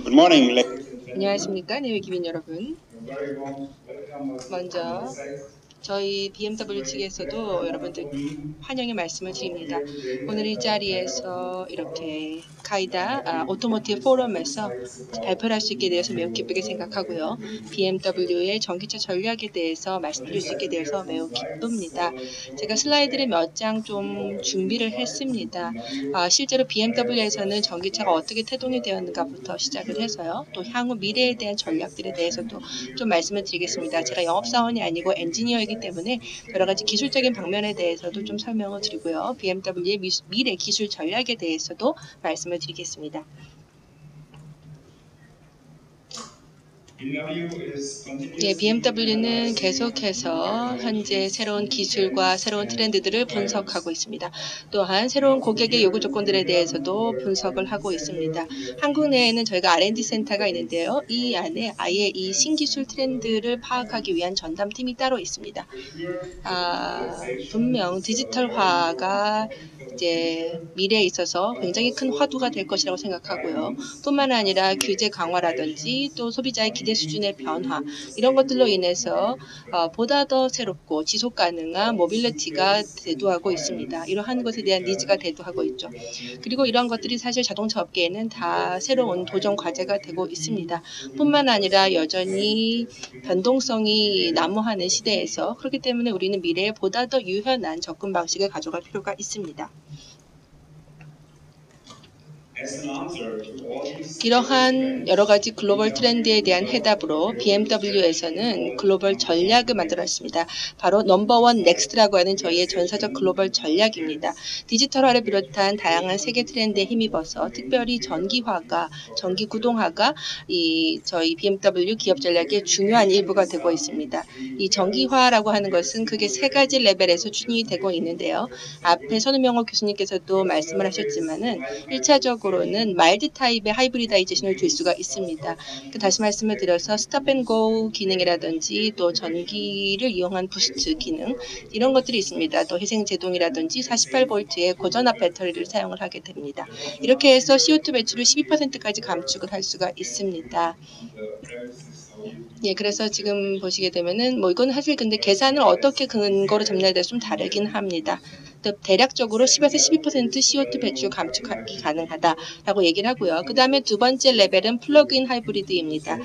Good morning. 안녕하십니까, 내외기민 여러분. 먼저 저희 BMW 측에서도 여러분들 환영의 말씀을 드립니다. 오늘 이 자리에서 이렇게 카이다 오토모티브 포럼에서 발표를 할 수 있게 되어서 매우 기쁘게 생각하고요. BMW의 전기차 전략에 대해서 말씀드릴 수 있게 되어서 매우 기쁩니다. 제가 슬라이드를 몇 장 좀 준비를 했습니다. 실제로 BMW에서는 전기차가 어떻게 태동이 되었는가부터 시작을 해서요. 또 향후 미래에 대한 전략들에 대해서도 좀 말씀을 드리겠습니다. 제가 영업사원이 아니고 엔지니어이기 때문에 여러 가지 기술적인 방면에 대해서도 좀 설명을 드리고요. BMW의 미래 기술 전략에 대해서도 말씀을 드리겠습니다. BMW는 계속해서 현재 새로운 기술과 새로운 트렌드들을 분석하고 있습니다. 또한 새로운 고객의 요구 조건들에 대해서도 분석을 하고 있습니다. 한국 내에는 저희가 R&D 센터가 있는데요. 이 안에 아예 이 신기술 트렌드를 파악하기 위한 전담팀이 따로 있습니다. 분명 디지털화가 이제 미래에 있어서 굉장히 큰 화두가 될 것이라고 생각하고요. 뿐만 아니라 규제 강화라든지 또 소비자의 기대 수준의 변화 이런 것들로 인해서 보다 더 새롭고 지속 가능한 모빌리티가 대두하고 있습니다. 이러한 것에 대한 니즈가 대두하고 있죠. 그리고 이런 것들이 사실 자동차 업계에는 다 새로운 도전 과제가 되고 있습니다. 뿐만 아니라 여전히 변동성이 난무하는 시대에서 그렇기 때문에 우리는 미래에 보다 더 유연한 접근 방식을 가져갈 필요가 있습니다. 이러한 여러 가지 글로벌 트렌드에 대한 해답으로 BMW에서는 글로벌 전략을 만들었습니다. 바로 넘버원 넥스트라고 하는 저희의 전사적 글로벌 전략입니다. 디지털화를 비롯한 다양한 세계 트렌드에 힘입어서 특별히 전기화가, 전기구동화가 저희 BMW 기업 전략의 중요한 일부가 되고 있습니다. 이 전기화라고 하는 것은 크게 세 가지 레벨에서 추진이 되고 있는데요. 앞에 선우명호 교수님께서도 말씀을 하셨지만은 1차적으로는 마일드 타입의 하이브리다이제이션을 줄 수가 있습니다. 다시 말씀을 드려서 스톱앤고 기능이라든지 또 전기를 이용한 부스트 기능 이런 것들이 있습니다. 또 회생제동이라든지 48V의 고전압 배터리를 사용을 하게 됩니다. 이렇게 해서 CO2 배출을 12%까지 감축을 할 수가 있습니다. 그래서 지금 보시게 되면은 이건 사실 근데 계산을 어떻게 근거로 잡냐에 대해서 좀 다르긴 합니다. 대략적으로 10에서 12% CO2 배출 감축하기 가능하다라고 얘기를 하고요. 그 다음에 두 번째 레벨은 플러그인 하이브리드입니다.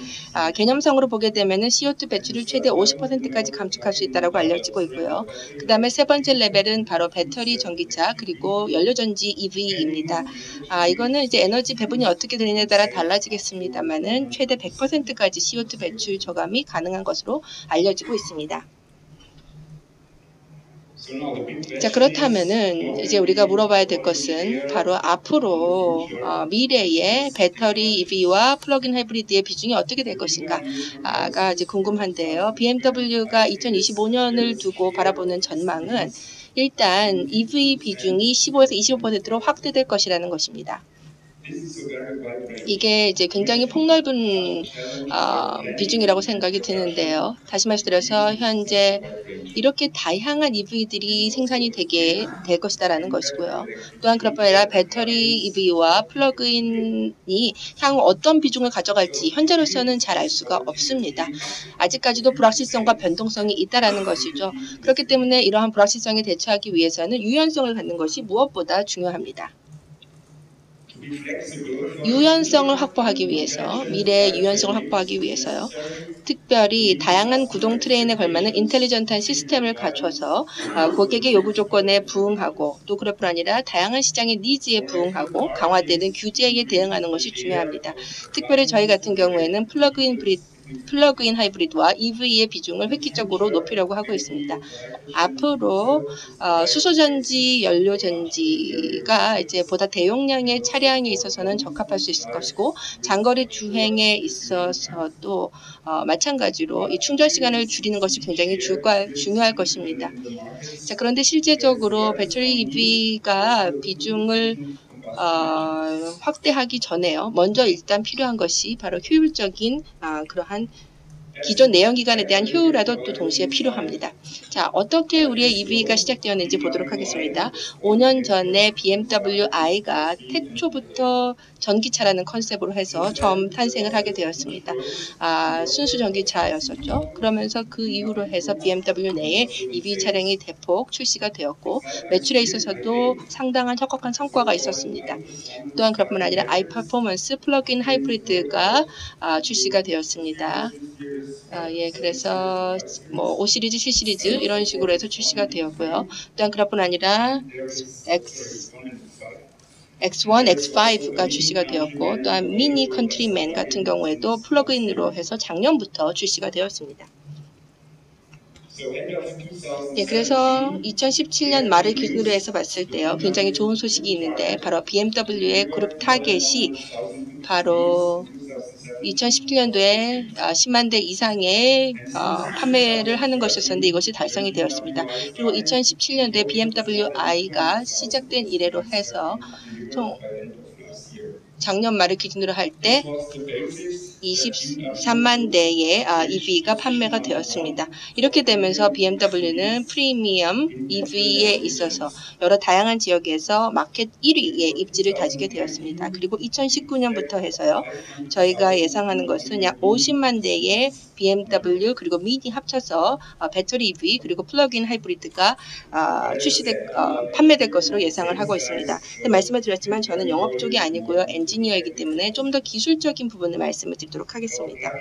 개념상으로 보게 되면은 CO2 배출을 최대 50%까지 감축할 수 있다라고 알려지고 있고요. 그 다음에 세 번째 레벨은 바로 배터리 전기차 그리고 연료전지 EV입니다. 이거는 이제 에너지 배분이 어떻게 되느냐에 따라 달라지겠습니다만은 최대 100%까지 CO2 배출 저감이 가능한 것으로 알려지고 있습니다. 자, 그렇다면은 이제 우리가 물어봐야 될 것은 바로 앞으로 미래의 배터리 EV와 플러그인 하이브리드의 비중이 어떻게 될 것인가가 이제 궁금한데요. BMW가 2025년을 두고 바라보는 전망은 일단 EV 비중이 15에서 25%로 확대될 것이라는 것입니다. 이게 이제 굉장히 폭넓은 비중이라고 생각이 드는데요. 다시 말씀드려서 현재 이렇게 다양한 EV들이 생산이 되게 될 것이다라는 것이고요. 또한 그럴 뿐 아니라 배터리 EV와 플러그인이 향후 어떤 비중을 가져갈지 현재로서는 잘 알 수가 없습니다. 아직까지도 불확실성과 변동성이 있다라는 것이죠. 그렇기 때문에 이러한 불확실성에 대처하기 위해서는 유연성을 갖는 것이 무엇보다 중요합니다. 유연성을 확보하기 위해서 미래의 유연성을 확보하기 위해서요. 특별히 다양한 구동 트레인에 걸맞는 인텔리전트한 시스템을 갖춰서 고객의 요구 조건에 부응하고 또 그럴 뿐 아니라 다양한 시장의 니즈에 부응하고 강화되는 규제에 대응하는 것이 중요합니다. 특별히 저희 같은 경우에는 플러그인 하이브리드와 EV의 비중을 획기적으로 높이려고 하고 있습니다. 앞으로 수소전지, 연료전지가 이제 보다 대용량의 차량에 있어서는 적합할 수 있을 것이고 장거리 주행에 있어서도 마찬가지로 이 충전 시간을 줄이는 것이 굉장히 중요할 것입니다. 자, 그런데 실제적으로 배터리 EV가 비중을 확대하기 전에요. 먼저 일단 필요한 것이 바로 효율적인 그러한 기존 내연기관에 대한 효율화도 또 동시에 필요합니다. 자, 어떻게 우리의 EV가 시작되었는지 보도록 하겠습니다. 5년 전에 BMW i가 태초부터 전기차라는 컨셉으로 해서 처음 탄생을 하게 되었습니다. 순수 전기차였었죠. 그러면서 그 이후로 해서 BMW 내에 EV 차량이 대폭 출시가 되었고 매출에 있어서도 상당한 혁혁한 성과가 있었습니다. 또한 그뿐만 아니라 iPerformance 플러그인 하이브리드가 출시가 되었습니다. 예, 그래서 뭐 5 시리즈, 7 시리즈 이런 식으로 해서 출시가 되었고요. 또한 그뿐 아니라 X1, X5가 출시가 되었고 또한 미니 컨트리맨 같은 경우에도 플러그인으로 해서 작년부터 출시가 되었습니다. 예, 그래서 2017년 말을 기준으로 해서 봤을 때요. 굉장히 좋은 소식이 있는데 바로 BMW의 그룹 타겟이 바로 2017년도에 10만 대 이상의 판매를 하는 것이었는데 이것이 달성이 되었습니다. 그리고 2017년도에 BMW i가 시작된 이래로 해서 총 작년 말을 기준으로 할 때 23만 대의 EV가 판매가 되었습니다. 이렇게 되면서 BMW는 프리미엄 EV에 있어서 여러 다양한 지역에서 마켓 1위의 입지를 다지게 되었습니다. 그리고 2019년부터 해서요. 저희가 예상하는 것은 약 50만 대의 BMW 그리고 미니 합쳐서 배터리 EV 그리고 플러그인 하이브리드가 판매될 것으로 예상을 하고 있습니다. 말씀을 드렸지만 저는 영업 쪽이 아니고요. 엔지니어이기 때문에 좀 더 기술적인 부분을 말씀을 드리도록 하겠습니다.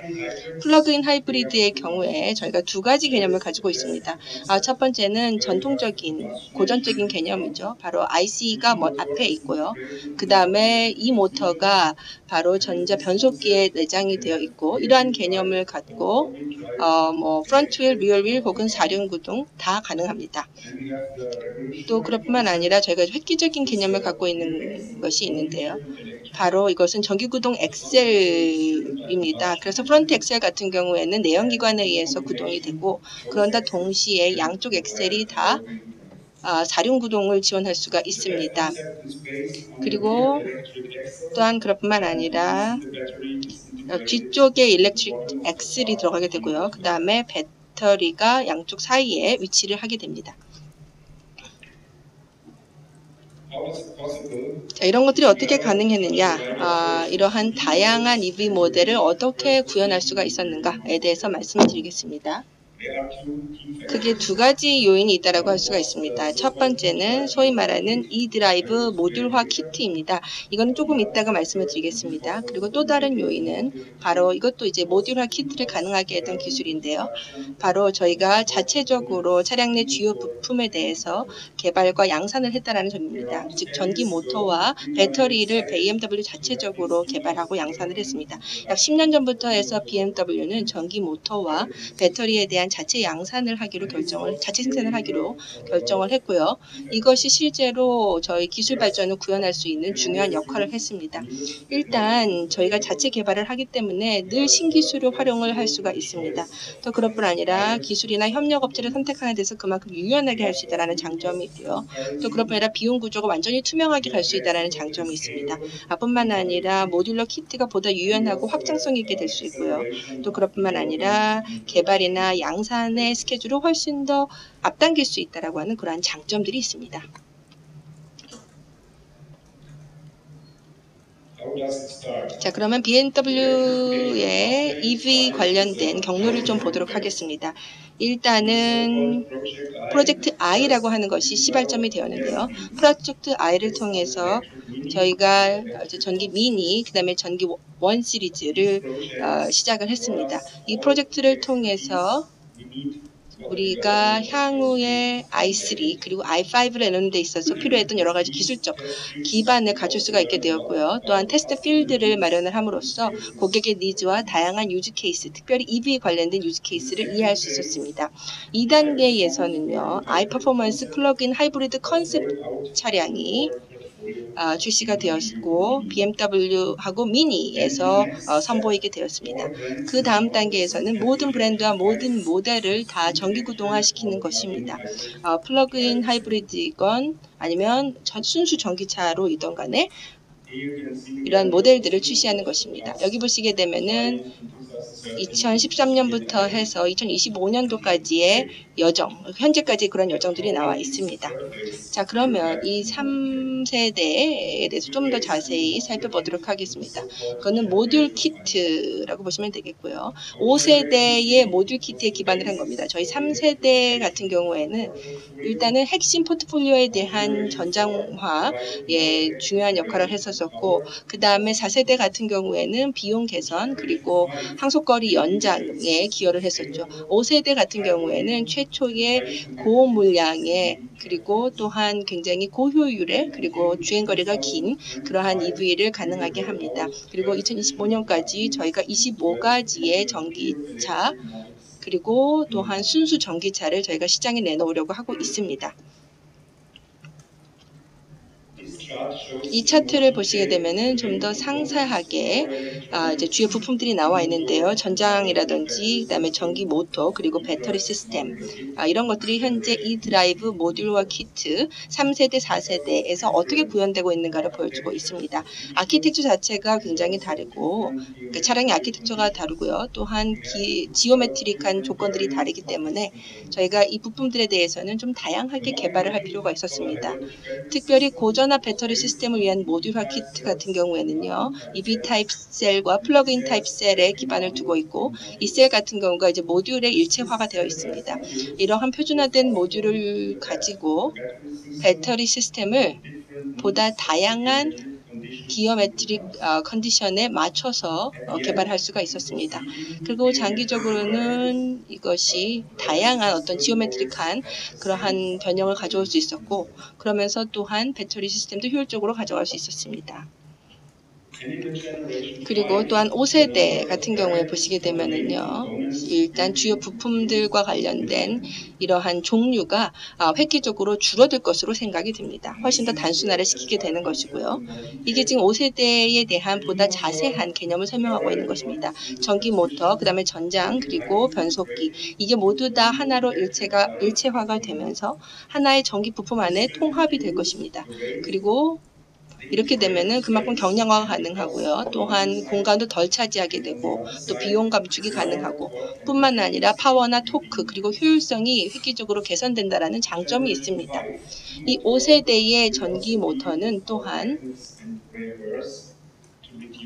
플러그인 하이브리드의 경우에 저희가 두 가지 개념을 가지고 있습니다. 첫 번째는 전통적인 고전적인 개념이죠. 바로 IC가 앞에 있고요. 그 다음에 이 모터가 바로 전자 변속기에 내장이 되어 있고 이러한 개념을 갖고 프런트 휠, 리어 휠 혹은 사륜구동 다 가능합니다. 또 그뿐만 아니라 저희가 획기적인 개념을 갖고 있는 것이 있는데요. 바로 이것은 전기구동 엑셀입니다. 그래서 프런트 엑셀 같은 경우에는 내연기관에 의해서 구동이 되고 그런다 동시에 양쪽 엑셀이 다 사륜구동을 지원할 수가 있습니다. 그리고 또한 그뿐만 아니라 뒤쪽에 일렉트릭 엑셀이 들어가게 되고요. 그 다음에 배터리가 양쪽 사이에 위치를 하게 됩니다. 자, 이런 것들이 어떻게 가능했느냐, 이러한 다양한 EV 모델을 어떻게 구현할 수가 있었는가에 대해서 말씀을 드리겠습니다. 크게 두 가지 요인이 있다고 할 수가 있습니다. 첫 번째는 소위 말하는 e드라이브 모듈화 키트입니다. 이건 조금 이따가 말씀을 드리겠습니다. 그리고 또 다른 요인은 바로 이것도 이제 모듈화 키트를 가능하게 했던 기술인데요. 바로 저희가 자체적으로 차량 내 주요 부품에 대해서 개발과 양산을 했다는 점입니다. 즉 전기 모터와 배터리를 BMW 자체적으로 개발하고 양산을 했습니다. 약 10년 전부터 해서 BMW는 전기 모터와 배터리에 대한 자체 양산을 하기로 자체 생산을 하기로 결정을 했고요. 이것이 실제로 저희 기술 발전을 구현할 수 있는 중요한 역할을 했습니다. 일단 저희가 자체 개발을 하기 때문에 늘 신기술을 활용을 할 수가 있습니다. 또 그럴 뿐 아니라 기술이나 협력업체를 선택하는 데서 그만큼 유연하게 할 수 있다는 장점이 있고요. 또 그럴 뿐 아니라 비용 구조가 완전히 투명하게 갈 수 있다는 장점이 있습니다. 뿐만 아니라 모듈러 키트가 보다 유연하고 확장성 있게 될 수 있고요. 또 그럴 뿐만 아니라 개발이나 양산의 스케줄을 훨씬 더 앞당길 수 있다라고 하는 그러한 장점들이 있습니다. 자, 그러면 BMW의 EV 관련된 경로를 좀 보도록 하겠습니다. 일단은 프로젝트 I라고 하는 것이 시발점이 되었는데요. 프로젝트 I를 통해서 저희가 전기 미니, 그 다음에 전기 1 시리즈를 시작을 했습니다. 이 프로젝트를 통해서 우리가 향후에 i3 그리고 i5를 내놓는 데 있어서 필요했던 여러 가지 기술적 기반을 갖출 수가 있게 되었고요. 또한 테스트 필드를 마련을 함으로써 고객의 니즈와 다양한 유즈 케이스, 특별히 EV 관련된 유즈 케이스를 이해할 수 있었습니다. 2단계에서는요. iPerformance 플러그인 하이브리드 컨셉 차량이 출시가 되었고 BMW하고 미니에서 선보이게 되었습니다. 그 다음 단계에서는 모든 브랜드와 모든 모델을 다 전기구동화시키는 것입니다. 플러그인 하이브리드이건 아니면 순수 전기차로이던 간에 이러한 모델들을 출시하는 것입니다. 여기 보시게 되면은 2013년부터 해서 2025년도까지의 여정, 현재까지 그런 여정들이 나와 있습니다. 자, 그러면 이 3 3세대에 대해서 좀 더 자세히 살펴보도록 하겠습니다. 이거는 모듈 키트라고 보시면 되겠고요. 5세대의 모듈 키트에 기반을 한 겁니다. 저희 3세대 같은 경우에는 일단은 핵심 포트폴리오에 대한 전장화에 중요한 역할을 했었고, 그 다음에 4세대 같은 경우에는 비용 개선 그리고 항속거리 연장에 기여를 했었죠. 5세대 같은 경우에는 최초의 고물량의 그리고 또한 굉장히 고효율의 그리고 주행거리가 긴 그러한 EV를 가능하게 합니다. 그리고 2025년까지 저희가 25가지의 전기차 그리고 또한 순수 전기차를 저희가 시장에 내놓으려고 하고 있습니다. 이 차트를 보시게 되면은 좀 더 상세하게 이제 주요 부품들이 나와 있는데요. 전장이라든지 그다음에 전기 모터 그리고 배터리 시스템 이런 것들이 현재 이 드라이브 모듈과 키트 3세대, 4세대에서 어떻게 구현되고 있는가를 보여주고 있습니다. 아키텍처 자체가 굉장히 다르고 그러니까 차량의 아키텍처가 다르고요. 또한 지오메트릭한 조건들이 다르기 때문에 저희가 이 부품들에 대해서는 좀 다양하게 개발을 할 필요가 있었습니다. 특별히 고전압 배터리 시스템을 위한 모듈화 키트 같은 경우에는요. EV 타입 셀과 플러그인 타입 셀에 기반을 두고 있고 이 셀 같은 경우가 이제 모듈에 일체화가 되어 있습니다. 이러한 표준화된 모듈을 가지고 배터리 시스템을 보다 다양한 기어메트릭 컨디션에 맞춰서 개발할 수가 있었습니다. 그리고 장기적으로는 이것이 다양한 어떤 지오메트릭한 그러한 변형을 가져올 수 있었고 그러면서 또한 배터리 시스템도 효율적으로 가져갈 수 있었습니다. 그리고 또한 5세대 같은 경우에 보시게 되면은요. 일단 주요 부품들과 관련된 이러한 종류가 획기적으로 줄어들 것으로 생각이 듭니다. 훨씬 더 단순화를 시키게 되는 것이고요. 이게 지금 5세대에 대한 보다 자세한 개념을 설명하고 있는 것입니다. 전기 모터, 그 다음에 전장, 그리고 변속기 이게 모두 다 하나로 일체화가 되면서 하나의 전기 부품 안에 통합이 될 것입니다. 그리고 이렇게 되면은 그만큼 경량화가 가능하고요. 또한 공간도 덜 차지하게 되고 또 비용 감축이 가능하고 뿐만 아니라 파워나 토크 그리고 효율성이 획기적으로 개선된다라는 장점이 있습니다. 이 5세대의 전기 모터는 또한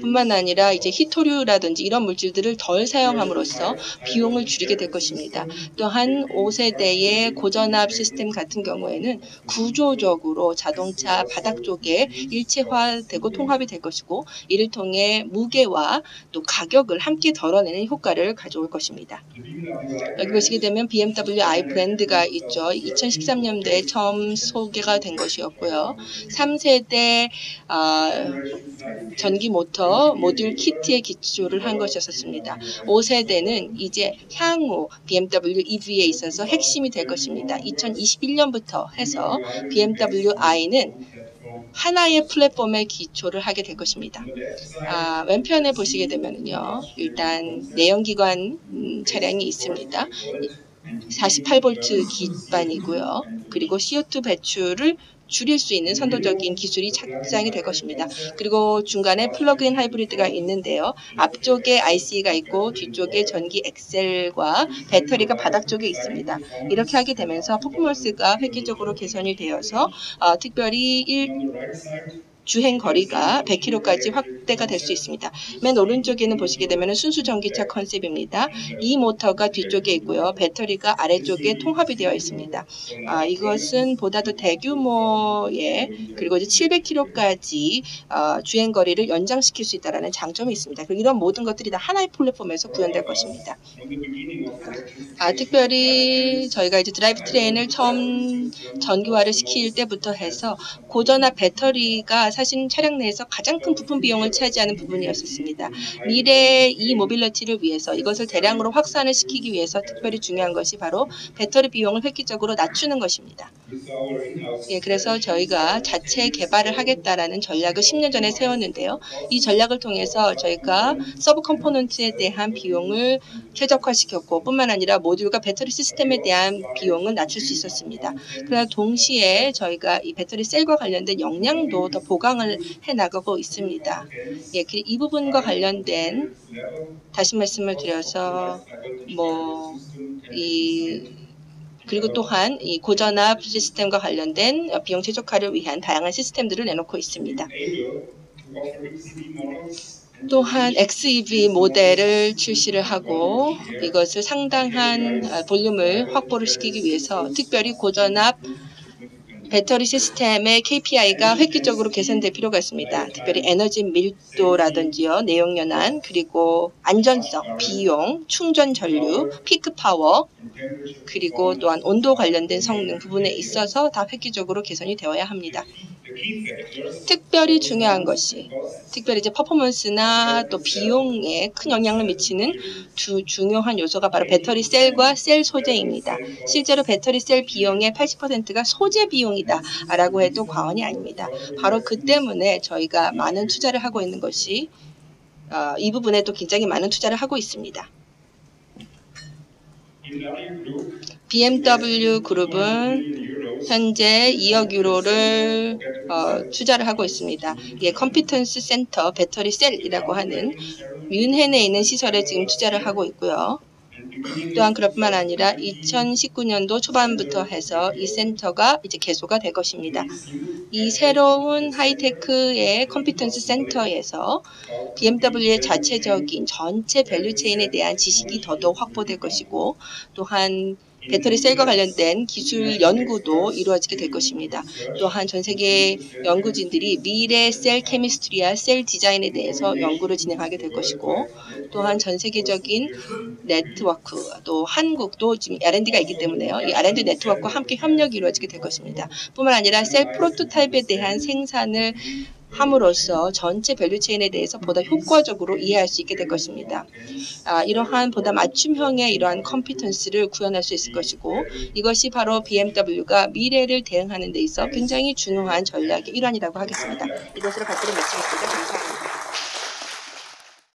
뿐만 아니라 이제 히토류라든지 이런 물질들을 덜 사용함으로써 비용을 줄이게 될 것입니다. 또한 5세대의 고전압 시스템 같은 경우에는 구조적으로 자동차 바닥 쪽에 일체화되고 통합이 될 것이고 이를 통해 무게와 또 가격을 함께 덜어내는 효과를 가져올 것입니다. 여기 보시게 되면 BMW i 브랜드가 있죠. 2013년도에 처음 소개가 된 것이었고요. 3세대 전기 모터 모듈 키트에 기초를 한 것이었습니다. 5세대는 이제 향후 BMW EV에 있어서 핵심이 될 것입니다. 2021년부터 해서 BMW i는 하나의 플랫폼에 기초를 하게 될 것입니다. 왼편에 보시게 되면요. 일단 내연기관 차량이 있습니다. 48V 기반이고요. 그리고 CO2 배출을 줄일 수 있는 선도적인 기술이 착장이 될 것입니다. 그리고 중간에 플러그인 하이브리드가 있는데요. 앞쪽에 IC가 있고 뒤쪽에 전기 엑셀과 배터리가 바닥 쪽에 있습니다. 이렇게 하게 되면서 퍼포먼스가 획기적으로 개선이 되어서 특별히 주행 거리가 100km까지 확대가 될 수 있습니다. 맨 오른쪽에는 보시게 되면 순수 전기차 컨셉입니다. 이 모터가 뒤쪽에 있고요. 배터리가 아래쪽에 통합이 되어 있습니다. 이것은 보다 더 대규모의 그리고 이제 700km까지 주행 거리를 연장시킬 수 있다는 장점이 있습니다. 그리고 이런 모든 것들이 다 하나의 플랫폼에서 구현될 것입니다. 특별히 저희가 이제 드라이브 트레인을 처음 전기화를 시킬 때부터 해서 고전압 배터리가 사실 차량 내에서 가장 큰 부품 비용을 차지하는 부분이었습니다. 미래의 이 모빌리티를 위해서 이것을 대량으로 확산을 시키기 위해서 특별히 중요한 것이 바로 배터리 비용을 획기적으로 낮추는 것입니다. 그래서 저희가 자체 개발을 하겠다라는 전략을 10년 전에 세웠는데요. 이 전략을 통해서 저희가 서브 컴포넌트에 대한 비용을 최적화시켰고 뿐만 아니라 모듈과 배터리 시스템에 대한 비용을 낮출 수 있었습니다. 그러나 동시에 저희가 이 배터리 셀과 관련된 역량도 더 보강을 해나가고 있습니다. 이 부분과 관련된 다시 말씀을 드려서 이 그리고 또한 이 고전압 시스템과 관련된 비용 최적화를 위한 다양한 시스템들을 내놓고 있습니다. 또한 XEV 모델을 출시를 하고 이것을 상당한 볼륨을 확보를 시키기 위해서 특별히 고전압 배터리 시스템의 KPI가 획기적으로 개선될 필요가 있습니다. 특별히 에너지 밀도라든지요, 내용 연한, 그리고 안전성, 비용, 충전 전류, 피크 파워, 그리고 또한 온도 관련된 성능 부분에 있어서 다 획기적으로 개선이 되어야 합니다. 특별히 중요한 것이 특별히 이제 퍼포먼스나 또 비용에 큰 영향을 미치는 두 중요한 요소가 바로 배터리 셀과 셀 소재입니다. 실제로 배터리 셀 비용의 80%가 소재 비용이다 라고 해도 과언이 아닙니다. 바로 그 때문에 저희가 많은 투자를 하고 있는 것이 이 부분에도 굉장히 많은 투자를 하고 있습니다. BMW 그룹은 현재 2억 유로를 투자를 하고 있습니다. 이게 컴피턴스 센터 배터리 셀이라고 하는 뮌헨에 있는 시설에 지금 투자를 하고 있고요. 또한 그뿐만 아니라 2019년도 초반부터 해서 이 센터가 이제 개소가 될 것입니다. 이 새로운 하이테크의 컴피턴스 센터에서 BMW의 자체적인 전체 밸류체인에 대한 지식이 더더욱 확보될 것이고 또한 배터리 셀과 관련된 기술 연구도 이루어지게 될 것입니다. 또한 전 세계 연구진들이 미래 셀 케미스트리와 셀 디자인에 대해서 연구를 진행하게 될 것이고 또한 전 세계적인 네트워크 또 한국도 지금 R&D가 있기 때문에요. 이 R&D 네트워크와 함께 협력이 이루어지게 될 것입니다. 뿐만 아니라 셀 프로토타입에 대한 생산을 함으로써 전체 밸류체인에 대해서 보다 효과적으로 이해할 수 있게 될 것입니다. 이러한 보다 맞춤형의 이러한 컴피턴스를 구현할 수 있을 것이고 이것이 바로 BMW가 미래를 대응하는 데 있어 굉장히 중요한 전략의 일환이라고 하겠습니다. 이것으로 발표를 마치겠습니다. 감사합니다.